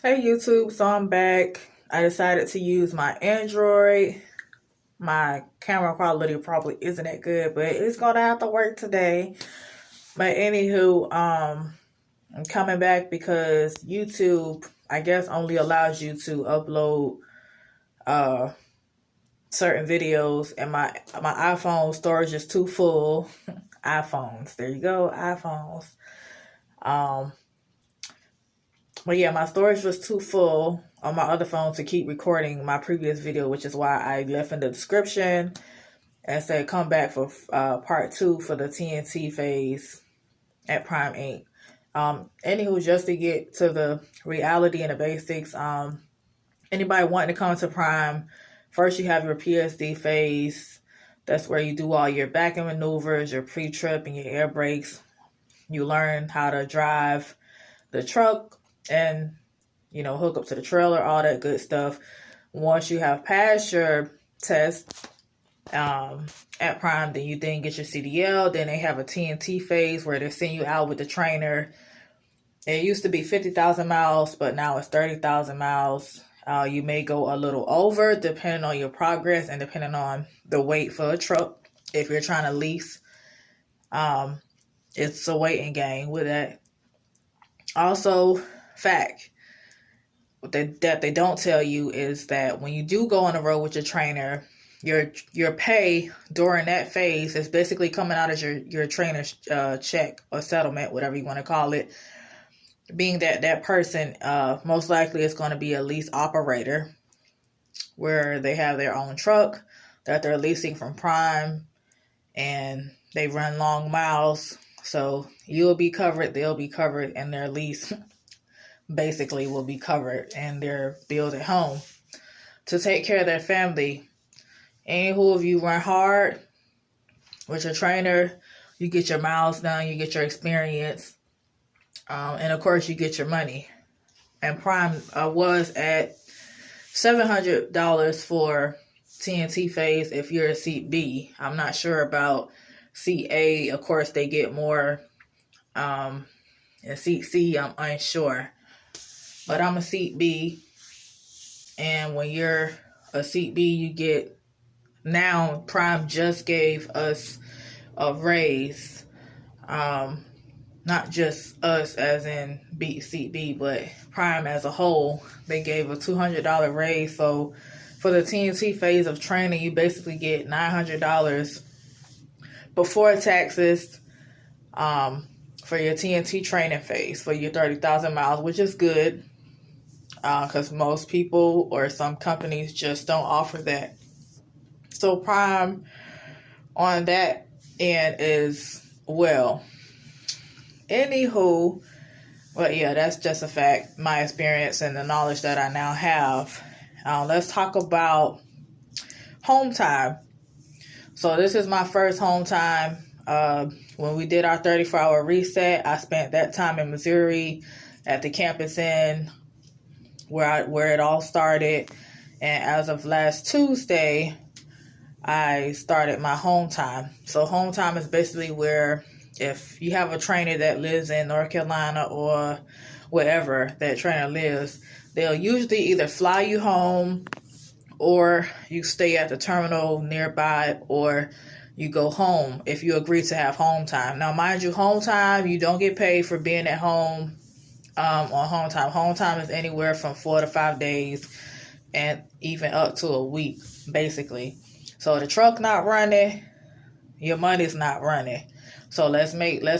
Hey YouTube, so I'm back. I decided to use my Android. My camera quality probably isn't that good, but it's gonna have to work today. But anywho, I'm coming back because YouTube, I guess, only allows you to upload uh certain videos, and my iPhone storage is too full. iPhones, there you go, iPhones. Um, But yeah, my storage was too full on my other phone to keep recording my previous video, which is why I left in the description and said come back for part 2 for the TNT phase at Prime Inc. Anywho, just to get to the reality and the basics, anybody wanting to come to Prime, first you have your PSD phase. That's where you do all your backing maneuvers, your pre-trip and your air brakes. You learn how to drive the truck and hook up to the trailer, all that good stuff. Once you have passed your test at Prime, then you get your CDL. Then they have a TNT phase where they send you out with the trainer. It used to be 50,000 miles, but now it's 30,000 miles. You may go a little over depending on your progress and depending on the weight for a truck. If you're trying to lease, it's a waiting game with that. Also, fact that they don't tell you is that when you do go on the road with your trainer, your pay during that phase is basically coming out as your trainer's check or settlement, whatever you want to call it. Being that person most likely is going to be a lease operator, where they have their own truck that they're leasing from Prime, and they run long miles. So you'll be covered, they'll be covered, and their lease basically will be covered, and their bills at home to take care of their family. Anywho, if you run hard with your trainer, you get your miles done, you get your experience, and of course you get your money. And Prime was at $700 for TNT phase if you're a seat B. I'm not sure about seat A. Of course, they get more. And seat C, I'm unsure. But I'm a seat B. And when you're a seat B, you get... Now, Prime just gave us a raise. Not just us as in seat B, but Prime as a whole. They gave a $200 raise. So for the TNT phase of training, you basically get $900 before taxes for your TNT training phase for your 30,000 miles, which is good because most people or some companies just don't offer that. So Prime on that end is well. Anywho, but yeah, that's just a fact, my experience and the knowledge that I now have. Let's talk about home time. So this is my first home time. When we did our 34-hour reset, I spent that time in Missouri at the campus inn where it all started. And as of last Tuesday, I started my home time. So home time is basically where if you have a trainer that lives in North Carolina or wherever that trainer lives, they'll usually either fly you home or you stay at the terminal nearby, or you go home if you agree to have home time. Now, mind you, home time, you don't get paid for being at home on home time. Home time is anywhere from 4 to 5 days and even up to a week, basically. So the truck not running, your money's not running. So let's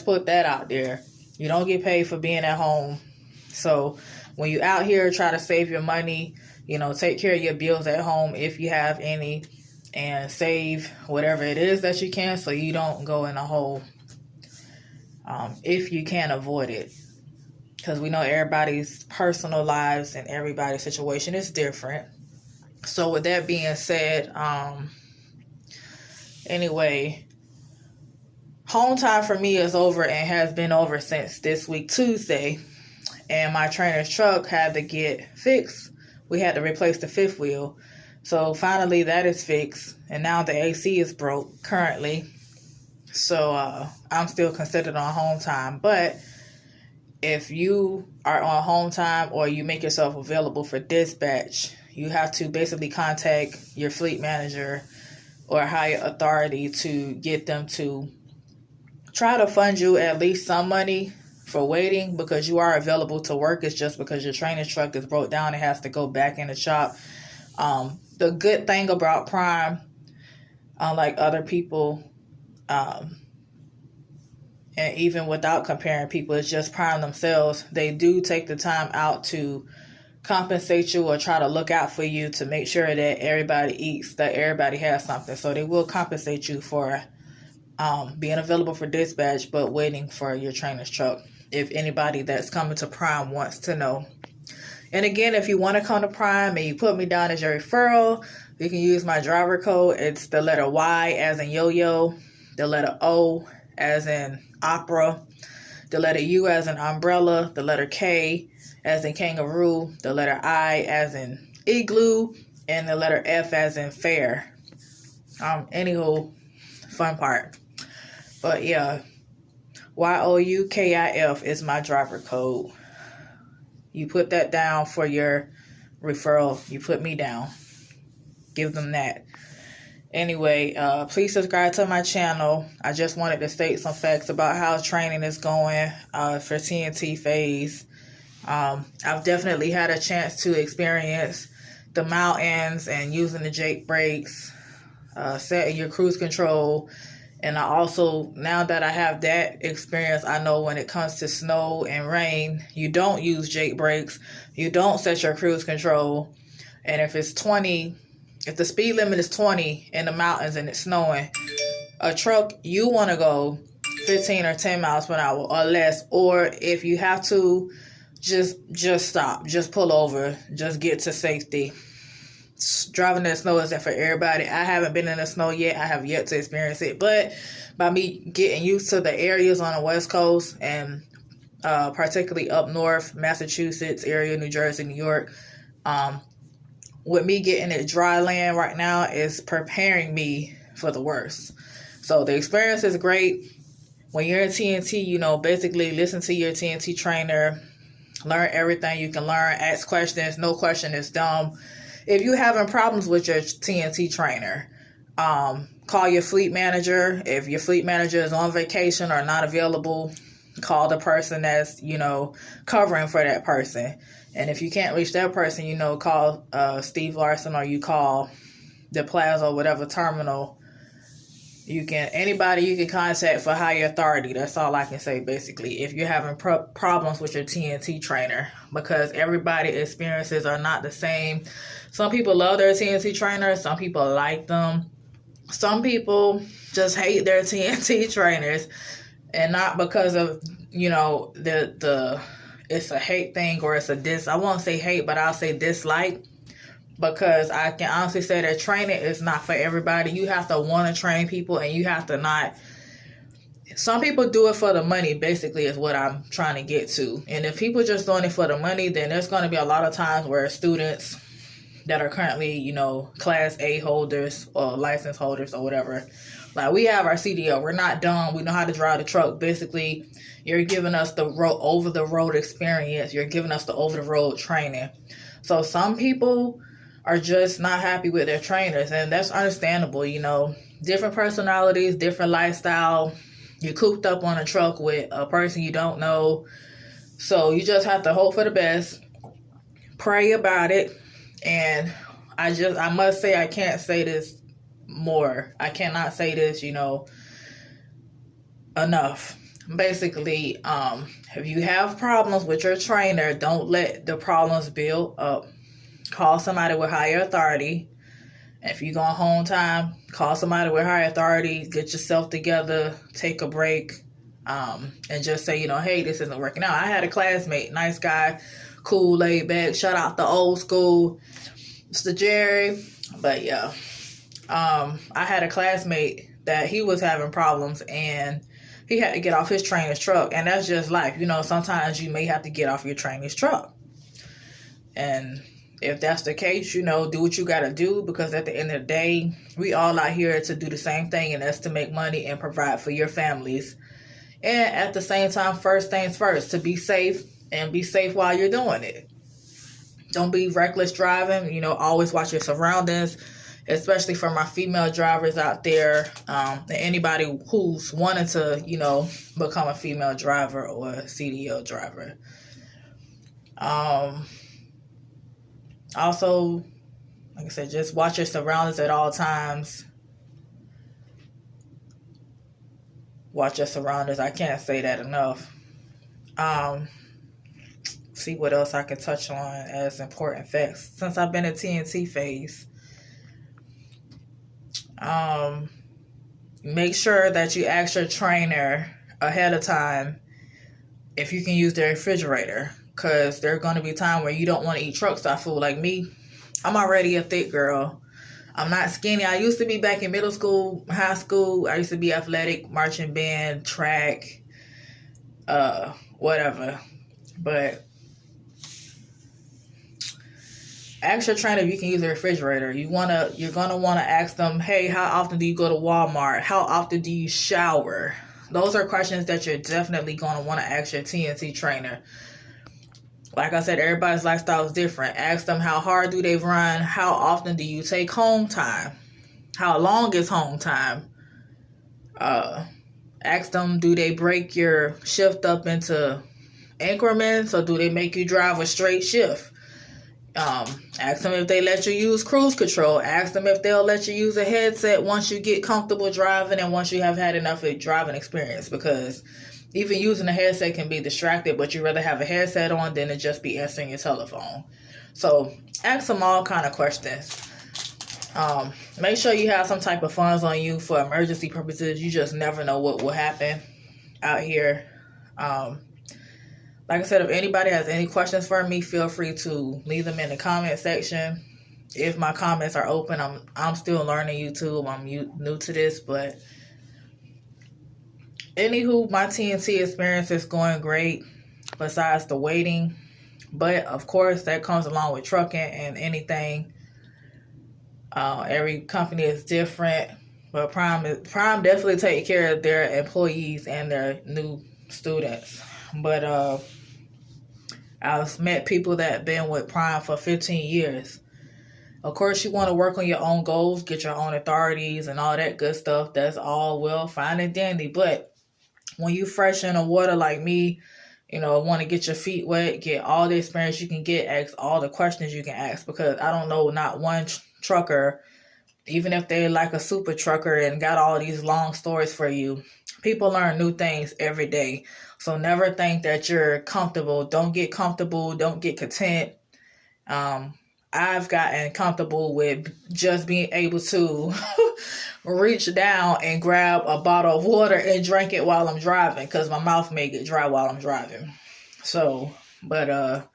put that out there. You don't get paid for being at home. So when you out here, try to save your money, take care of your bills at home if you have any, and save whatever it is that you can so you don't go in a hole if you can avoid it. Because we know everybody's personal lives and everybody's situation is different. So with that being said, anyway, home time for me is over and has been over since this week, Tuesday. And my trainer's truck had to get fixed. We had to replace the fifth wheel. So finally that is fixed. And now the AC is broke currently. So I'm still considered on home time. But if you are on home time or you make yourself available for dispatch, you have to basically contact your fleet manager or higher authority to get them to try to fund you at least some money for waiting, because you are available to work. It's just because your training truck is broke down, it has to go back in the shop. The good thing about Prime, unlike other people, and even without comparing people, it's just Prime themselves. They do take the time out to compensate you or try to look out for you to make sure that everybody eats, that everybody has something. So they will compensate you for being available for dispatch, but waiting for your trainer's truck, if anybody that's coming to Prime wants to know. And again, if you want to come to Prime and you put me down as your referral, you can use my driver code. It's the letter Y as in yo-yo, the letter O as in opera, the letter U as in umbrella, the letter K as in kangaroo, the letter I as in igloo, and the letter F as in fair. Anywho, fun part. But yeah, YOUKIF is my driver code. You put that down for your referral. You put me down. Give them that. Anyway, please subscribe to my channel. I just wanted to state some facts about how training is going for TNT phase. I've definitely had a chance to experience the mountains and using the Jake brakes, setting your cruise control. And I also, now that I have that experience, I know when it comes to snow and rain, you don't use Jake brakes. You don't set your cruise control. And if it's 20, if the speed limit is 20 in the mountains and it's snowing, a truck, you want to go 15 or 10 miles per hour or less. Or if you have to, just stop, just pull over, just get to safety. Driving in the snow isn't for everybody. I haven't been in the snow yet. I have yet to experience it. But by me getting used to the areas on the West Coast and particularly up north, Massachusetts area, New Jersey, New York, with me getting it dry land right now is preparing me for the worst. So the experience is great. When you're in TNT, basically listen to your TNT trainer, learn everything you can learn, ask questions. No question is dumb. If you're having problems with your TNT trainer, call your fleet manager. If your fleet manager is on vacation or not available, call the person that's, covering for that person. And if you can't reach that person, call Steve Larson, or you call the Plaza or whatever terminal. Anybody you can contact for higher authority. That's all I can say, basically, if you're having problems with your TNT trainer, because everybody's experiences are not the same. Some people love their TNT trainers. Some people like them. Some people just hate their TNT trainers, and not because of, it's a hate thing or it's a I won't say hate, but I'll say dislike. Because I can honestly say that training is not for everybody. You have to want to train people, and you have to not. Some people do it for the money, basically, is what I'm trying to get to. And if people just doing it for the money, then there's going to be a lot of times where students that are currently, Class A holders or license holders or whatever, like we have our CDL. We're not dumb. We know how to drive the truck. Basically, you're giving us the over-the-road experience. You're giving us the over-the-road training. So some people are just not happy with their trainers, and that's understandable. Different personalities, different lifestyle. You're cooped up on a truck with a person you don't know, so you just have to hope for the best, pray about it. And I must say, I can't say this more. I cannot say this, enough. Basically, if you have problems with your trainer, don't let the problems build up. Call somebody with higher authority. If you're going home time, call somebody with higher authority. Get yourself together. Take a break. And just say, hey, this isn't working out. I had a classmate, nice guy, cool, laid back. Shout out to old school, Mr. Jerry. But yeah, I had a classmate that he was having problems, and he had to get off his trainer's truck. And that's just life. Sometimes you may have to get off your trainer's truck. And if that's the case, do what you got to do, because at the end of the day, we all out here to do the same thing, and that's to make money and provide for your families. And at the same time, first things first, to be safe and be safe while you're doing it. Don't be reckless driving. Always watch your surroundings, especially for my female drivers out there, and anybody who's wanting to, become a female driver or a CDL driver. Also, like I said, just watch your surroundings at all times. Watch your surroundings. I can't say that enough. See what else I can touch on as important facts since I've been in TNT phase. Make sure that you ask your trainer ahead of time if you can use their refrigerator, because there's going to be time where you don't want to eat truck stop food. Like me, I'm already a thick girl. I'm not skinny. I used to be back in middle school, high school. I used to be athletic, marching band, track, whatever. But ask your trainer if you can use a refrigerator. You're gonna want to ask them, hey, how often do you go to Walmart? How often do you shower? Those are questions that you're definitely gonna want to ask your TNT trainer. Like I said, everybody's lifestyle is different. Ask them how hard do they run? How often do you take home time? How long is home time? Ask them, do they break your shift up into increments, or do they make you drive a straight shift? Ask them if they let you use cruise control. Ask them if they'll let you use a headset once you get comfortable driving and once you have had enough of driving experience, because even using a headset can be distracted, but you'd rather have a headset on than to just be answering your telephone. So ask them all kind of questions. Make sure you have some type of funds on you for emergency purposes. You just never know what will happen out here. Like I said, if anybody has any questions for me, feel free to leave them in the comment section. If my comments are open, I'm still learning YouTube. I'm new to this, but anywho, my TNT experience is going great besides the waiting. But, of course, that comes along with trucking and anything. Every company is different. But Prime definitely take care of their employees and their new students. But I've met people that have been with Prime for 15 years. Of course, you want to work on your own goals, get your own authorities and all that good stuff. That's all well, fine and dandy. But when you fresh in the water like me, want to get your feet wet, get all the experience you can get, ask all the questions you can ask, because I don't know not one trucker, even if they're like a super trucker and got all these long stories for you, people learn new things every day. So never think that you're comfortable. Don't get comfortable. Don't get content. I've gotten comfortable with just being able to reach down and grab a bottle of water and drink it while I'm driving, because my mouth may get dry while I'm driving. So, but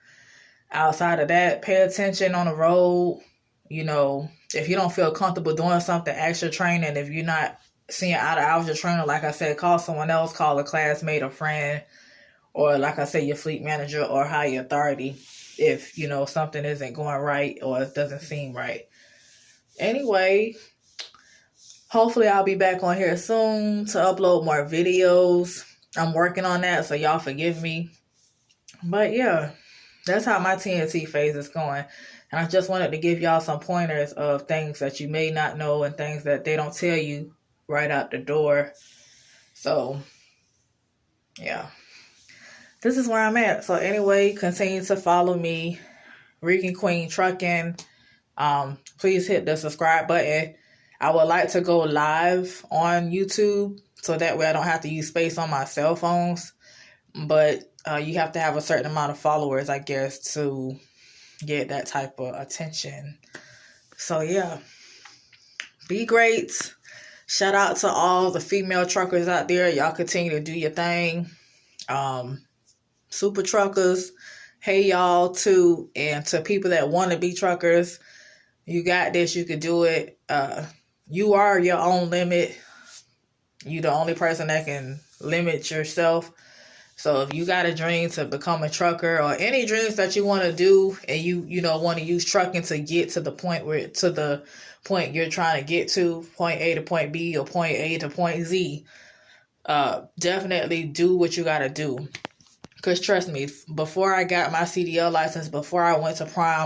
outside of that, pay attention on the road. If you don't feel comfortable doing something, ask your trainer. And if you're not seeing eye to eye with your trainer, like I said, call someone else, call a classmate, a friend, or like I said, your fleet manager or higher authority if, something isn't going right or it doesn't seem right. Anyway, hopefully I'll be back on here soon to upload more videos. I'm working on that, so y'all forgive me. But yeah, that's how my TNT phase is going. And I just wanted to give y'all some pointers of things that you may not know and things that they don't tell you right out the door. So, yeah. This is where I'm at. So anyway, continue to follow me, Regan Queen Trucking. Please hit the subscribe button. I would like to go live on YouTube, so that way I don't have to use space on my cell phones. But you have to have a certain amount of followers, I guess, to get that type of attention. So yeah, be great. Shout out to all the female truckers out there. Y'all continue to do your thing. Super truckers, hey y'all too. And to people that want to be truckers, you got this. You can do it. You are your own limit. You the only person that can limit yourself. So if you got a dream to become a trucker, or any dreams that you want to do, and you want to use trucking to get to the point you're trying to get to, point A to point B or point A to point Z, definitely do what you gotta do. Because trust me, before I got my CDL license, before I went to prom,